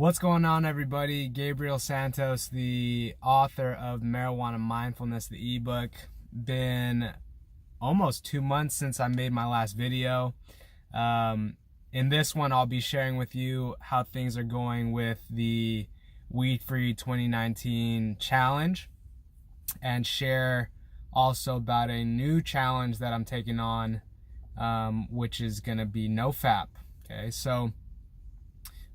What's going on, everybody? Gabriel Santos, the author of Marijuana Mindfulness, the ebook. Been almost 2 months since I made my last video. In this one, I'll be sharing with you how things are going with the Weed Free 2019 challenge, and share also about a new challenge that I'm taking on, which is going to be NoFap. Okay, so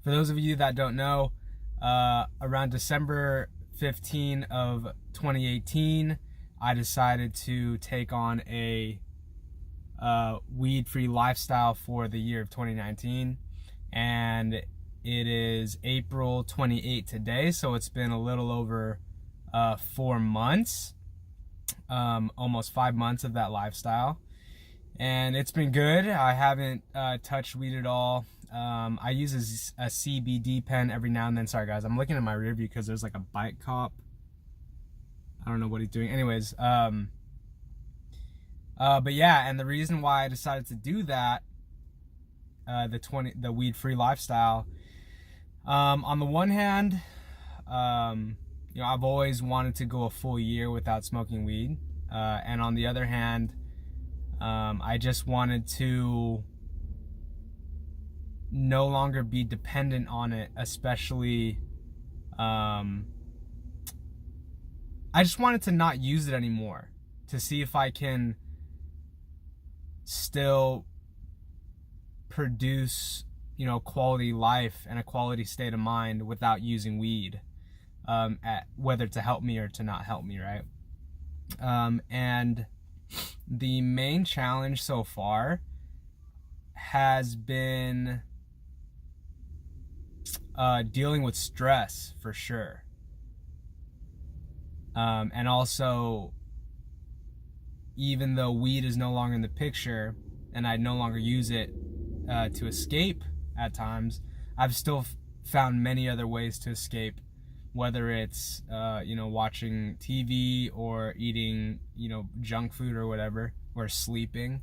for those of you that don't know, around December 15 of 2018, I decided to take on a weed-free lifestyle for the year of 2019, and it is April 28 today, so it's been a little over 4 months, almost 5 months of that lifestyle, and it's been good. I haven't touched weed at all. I use a CBD pen every now and then. Sorry guys, I'm looking at my rear view because there's like a bike cop. I don't know what he's doing. Anyways, but yeah, and the reason why I decided to do that, the weed-free lifestyle, on the one hand, I've always wanted to go a full year without smoking weed, and on the other hand, I just wanted to no longer be dependent on it, especially I just wanted to not use it anymore, to see if I can still produce, quality life and a quality state of mind without using weed, whether to help me or to not help me, right? And the main challenge so far has been dealing with stress, for sure. And also, even though weed is no longer in the picture and I no longer use it to escape at times, I've still found many other ways to escape, whether it's watching TV or eating junk food or whatever, or sleeping,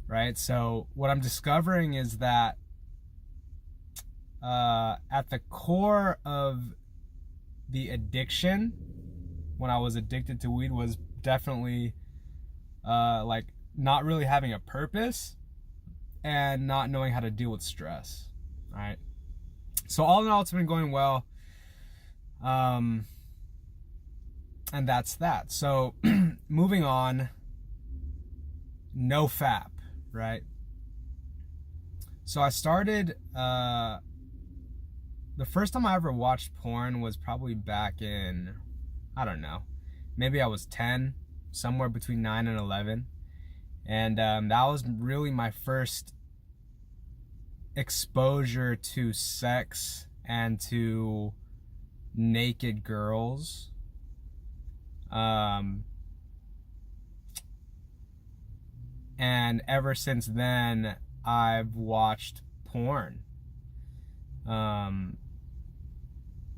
right? So what I'm discovering is that at the core of the addiction, when I was addicted to weed, was definitely like not really having a purpose and not knowing how to deal with stress, right? So all in all, it's been going well, and that's that. So moving on, NoFap, right? So I started, the first time I ever watched porn was probably back in, I don't know, maybe I was 10, somewhere between 9 and 11. And that was really my first exposure to sex and to naked girls. And ever since then, I've watched porn.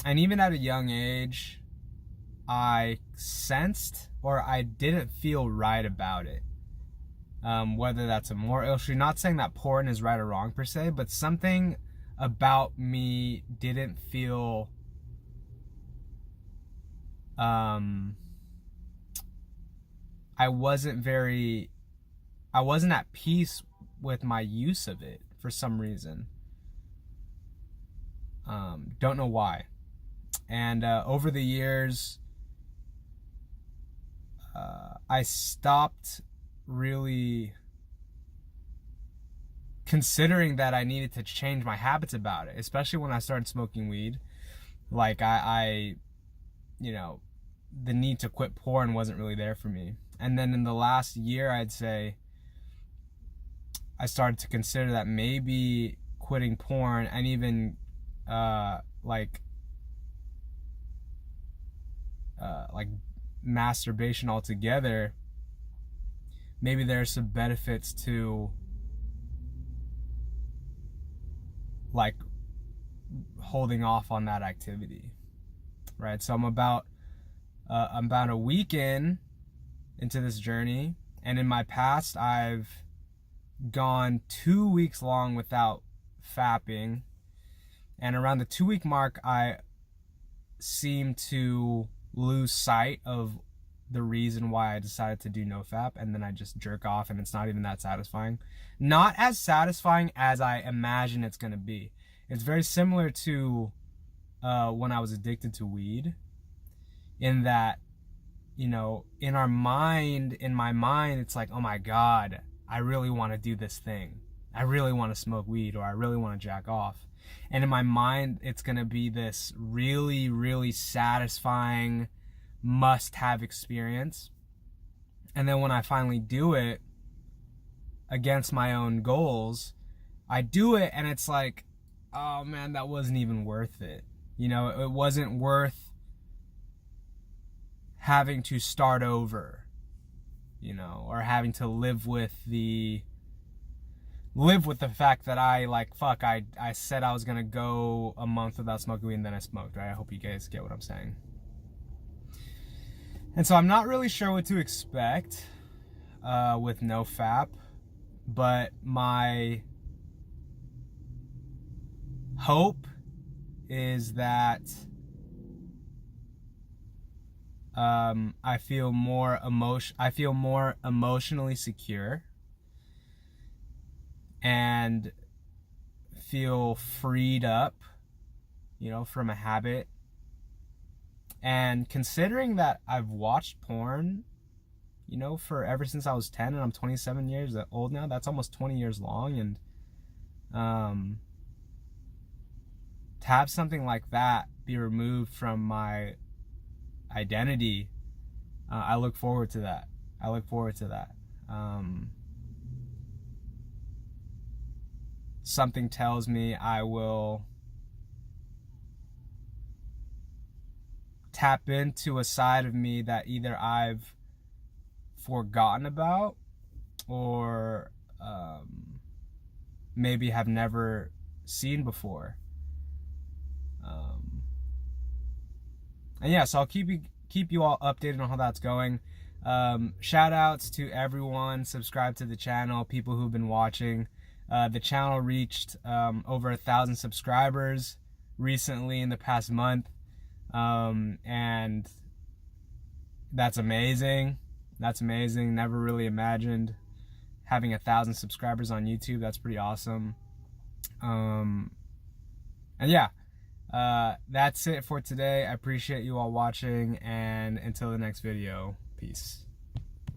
And even at a young age, I sensed, or I didn't feel right about it. Whether that's a moral issue, not saying that porn is right or wrong per se, but something about me didn't feel I wasn't at peace with my use of it for some reason. Don't know why. And over the years, I stopped really considering that I needed to change my habits about it, especially when I started smoking weed. Like I the need to quit porn wasn't really there for me. And then in the last year, I'd say, I started to consider that maybe quitting porn and even like masturbation altogether, maybe there's some benefits to like holding off on that activity, right? So I'm about a week into this journey, and in my past I've gone 2 weeks long without fapping, And around the 2-week mark, I seem to lose sight of the reason why I decided to do NoFap, and then I just jerk off, and it's not even that satisfying. Not as satisfying as I imagine it's gonna be. It's very similar to when I was addicted to weed, in that, you know, in my mind, it's like, oh my God, I really want to do this thing. I really want to smoke weed, or I really want to jack off. And in my mind, it's going to be this really, really satisfying must-have experience. And then when I finally do it against my own goals, I do it and it's like, oh man, that wasn't even worth it. You know, it wasn't worth having to start over, you know, or having to live with the fact that I said I was gonna go a month without smoking weed, and then I smoked, right? I hope you guys get what I'm saying. And so I'm not really sure what to expect with NoFap, but my hope is that I feel more emotionally secure and feel freed up, you know, from a habit. And considering that I've watched porn, you know, for ever since I was 10, and I'm 27 years old now, that's almost 20 years long. And to have something like that be removed from my identity, I look forward to that. Something tells me I will tap into a side of me that either I've forgotten about, or maybe have never seen before. And yeah, so I'll keep you all updated on how that's going. Shout outs to everyone subscribed to the channel, people who've been watching. The channel reached over 1,000 subscribers recently in the past month, and that's amazing. Never really imagined having 1,000 subscribers on YouTube. That's pretty awesome. And yeah, that's it for today. I appreciate you all watching, and until the next video, peace.